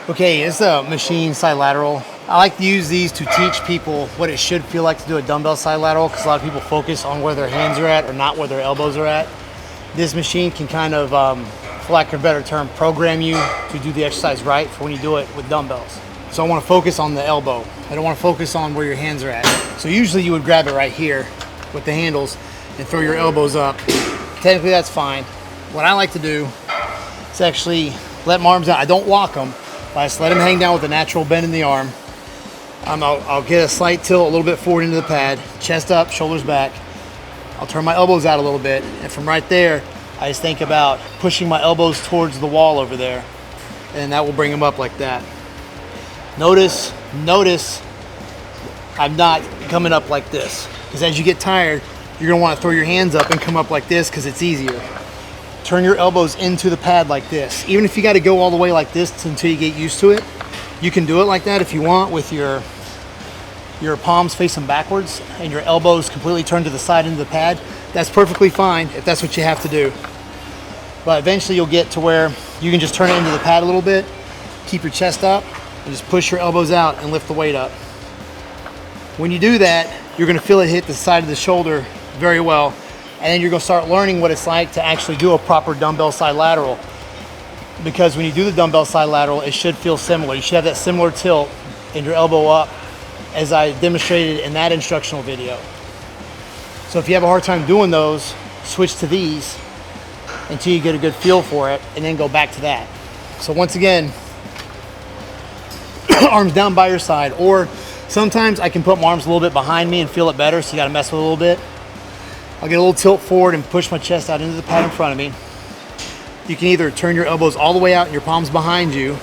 Okay, it's a machine side lateral. I like to use these to teach people what it should feel like to do a dumbbell side lateral, because a lot of people focus on where their hands are at or not where their elbows are at. This machine can kind of, for lack of a better term, program you to do the exercise right for when you do it with dumbbells. So I want to focus on the elbow. I don't want to focus on where your hands are at. So usually you would grab it right here with the handles and throw your elbows up. Technically that's fine. What I like to do is actually let my arms out. I don't walk them. I just let them hang down with a natural bend in the arm. I'll get a slight tilt a little bit forward into the pad, chest up, shoulders back. I'll turn my elbows out a little bit, and from right there, I just think about pushing my elbows towards the wall over there, and that will bring them up like that. Notice, I'm not coming up like this, because as you get tired, you're gonna wanna throw your hands up and come up like this because it's easier. Turn your elbows into the pad like this. Even if you gotta go all the way like this until you get used to it, you can do it like that if you want, with your palms facing backwards and your elbows completely turned to the side into the pad. That's perfectly fine if that's what you have to do. But eventually you'll get to where you can just turn it into the pad a little bit, keep your chest up, and just push your elbows out and lift the weight up. When you do that, you're gonna feel it hit the side of the shoulder very well. And then you're gonna start learning what it's like to actually do a proper dumbbell side lateral. Because when you do the dumbbell side lateral, it should feel similar. You should have that similar tilt and your elbow up as I demonstrated in that instructional video. So if you have a hard time doing those, switch to these until you get a good feel for it, and then go back to that. So once again, arms down by your side, or sometimes I can put my arms a little bit behind me and feel it better, so you gotta mess with it a little bit. I'll get a little tilt forward and push my chest out into the pad in front of me. You can either turn your elbows all the way out and your palms behind you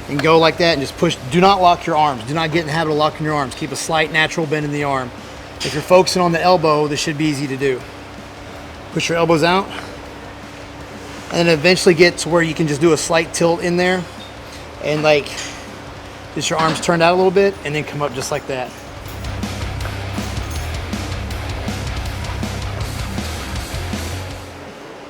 and go like that and just push. Do not lock your arms. Do not get in the habit of locking your arms. Keep a slight natural bend in the arm. If you're focusing on the elbow, this should be easy to do. Push your elbows out and then eventually get to where you can just do a slight tilt in there and like just your arms turned out a little bit and then come up just like that.